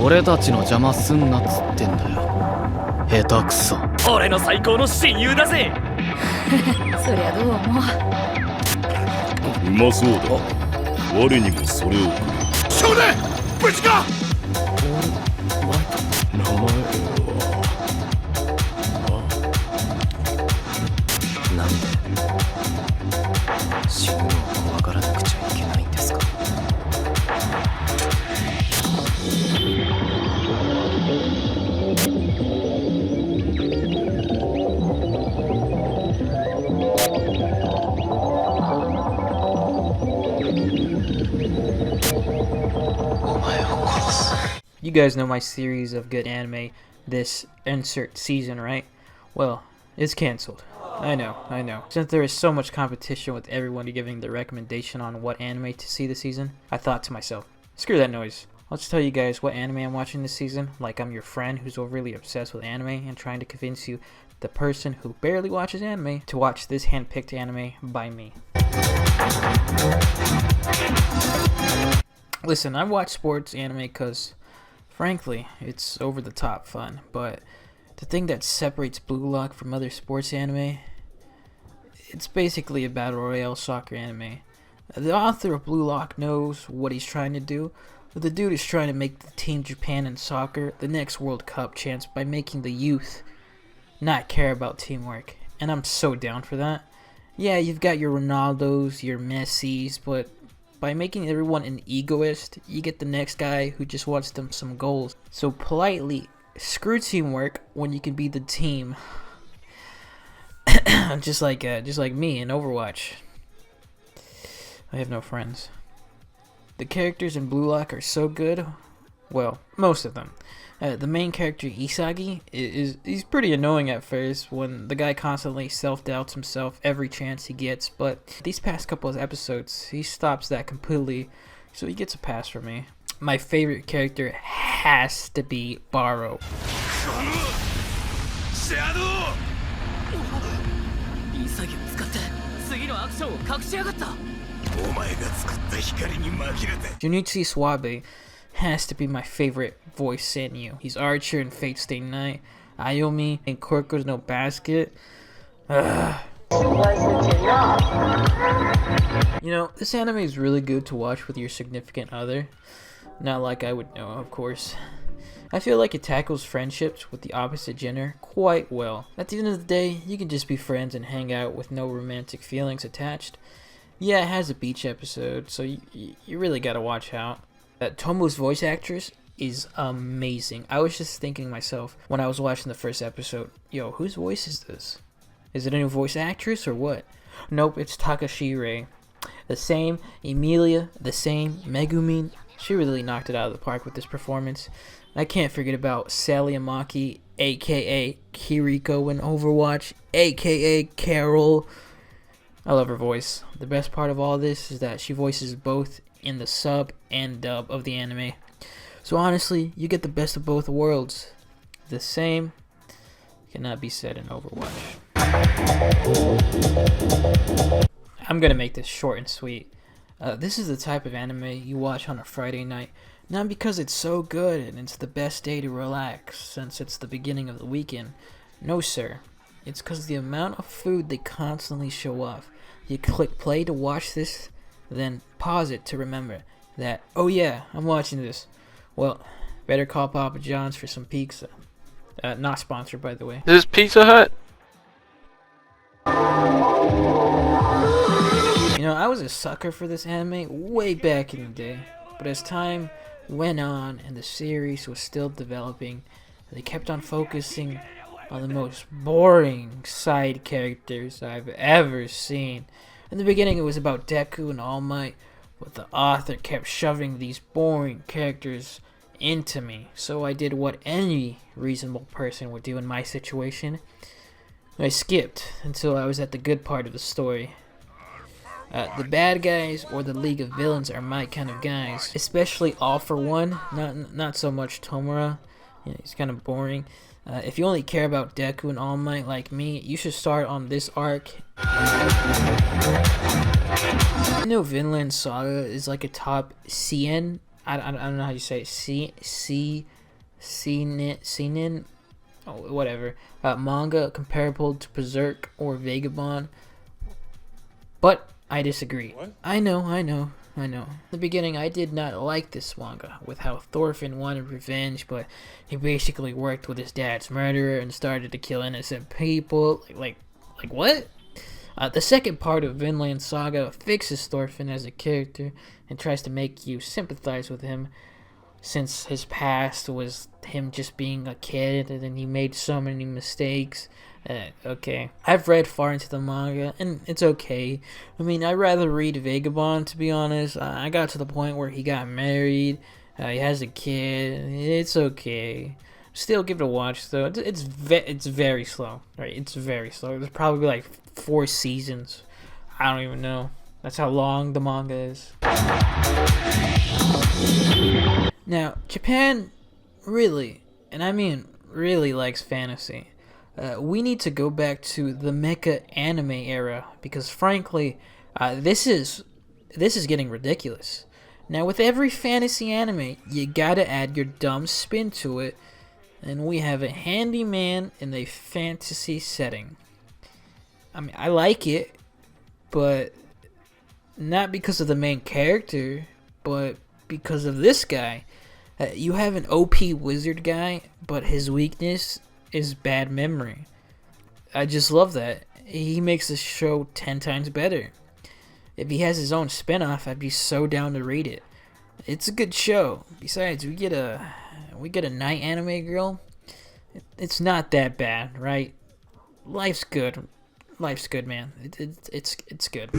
俺たちの邪魔すんなっつってんだよ。下手くそ。俺の最高の親友だぜ。そりゃどうも。うまそうだ。我にもそれをくれ。少年無事か。名前はなんで死ぬのを怖がらなくちゃいけないんですか。You guys know my series of good anime, this insert season, right? Well, it's cancelled. I know. Since there is so much competition with everyone giving their recommendation on what anime to see this season, I thought to myself, screw that noise. I'll just tell you guys what anime I'm watching this season, like I'm your friend who's overly obsessed with anime and trying to convince you, the person who barely watches anime, to watch this hand-picked anime by me. Listen, I watch sports anime because, frankly, it's over-the-top fun, but the thing that separates Blue Lock from other sports anime, it's basically a battle royale soccer anime. The author of Blue Lock knows what he's trying to do. The dude is trying to make the Team Japan in soccer the next World Cup chance by making the youth not care about teamwork, and I'm so down for that. Yeah, you've got your Ronaldos, your Messis, but by making everyone an egoist, you get the next guy who just wants them some goals. So politely, screw teamwork when you can be the team. just like me in Overwatch. I have no friends. The characters in Blue Lock are so good. Well, most of them. The main character Isagi he's pretty annoying at first when the guy constantly self-doubts himself every chance he gets, but these past couple of episodes he stops that completely, so he gets a pass from me. My favorite character has to be Baro. Junichi Swabe has to be my favorite voice Senyu. He's Archer in Fate Stay Night, Ayomi in Kurko's No Basket. You know, this anime is really good to watch with your significant other. Not like I would know, of course. I feel like it tackles friendships with the opposite gender quite well. At the end of the day, you can just be friends and hang out with no romantic feelings attached. Yeah, it has a beach episode, so you really gotta watch out. Tomo's voice actress is amazing. I was just thinking myself when I was watching the first episode, yo, whose voice is this? Is it a new voice actress or what? Nope, it's Takashi Rei. The same Emilia, the same Megumin. She really knocked it out of the park with this performance. I can't forget about Sally Amaki, aka Kiriko in Overwatch, aka Carol. I love her voice. The best part of all this is that she voices both in the sub and dub of the anime. So honestly, you get the best of both worlds. The same cannot be said in Overwatch. I'm gonna make this short and sweet. This is the type of anime you watch on a Friday night, not because it's so good and it's the best day to relax since it's the beginning of the weekend. No sir, it's because the amount of food they constantly show off. You click play to watch this, then pause it to remember that, oh yeah, I'm watching this. Well, better call Papa John's for some pizza. Not sponsored, by the way. This is Pizza Hut. You know, I was a sucker for this anime way back in the day, but as time went on and the series was still developing, they kept on focusing on the most boring side characters I've ever seen. In the beginning it was about Deku and All Might, but the author kept shoving these boring characters into me, so I did what any reasonable person would do in my situation. I skipped until I was at the good part of the story. The bad guys or the League of Villains are my kind of guys, especially All For One, not so much Tomura. You know, he's kind of boring. If you only care about Deku and All Might like me, you should start on this arc. You know, Vinland Saga is like a top CN I don't know how you say it. Seinen, oh, whatever. Manga comparable to Berserk or Vagabond. But I disagree. What? I know. In the beginning, I did not like this manga with how Thorfinn wanted revenge, but he basically worked with his dad's murderer and started to kill innocent people. Like what? The second part of Vinland Saga fixes Thorfinn as a character and tries to make you sympathize with him, since his past was him just being a kid and then he made so many mistakes. Okay, I've read far into the manga and it's okay. I mean, I'd rather read Vagabond, to be honest. I got to the point where he got married, he has a kid. It's okay. Still give it a watch though. It's very slow, right? It's very slow. There's probably like 4 seasons. I don't even know. That's how long the manga is. Now, Japan really, and I mean really, likes fantasy. We need to go back to the mecha anime era because, frankly, this is getting ridiculous. Now, with every fantasy anime, you gotta add your dumb spin to it, and we have a handyman in a fantasy setting. I mean, I like it, but not because of the main character, but because of this guy. You have an OP wizard guy, but his weakness is bad memory. I just love that. He makes the show 10 times better. If he has his own spin-off, I'd be so down to read it. It's a good show. Besides, we get a night anime girl. It's not that bad, right? Life's good. Life's good, man. It's good.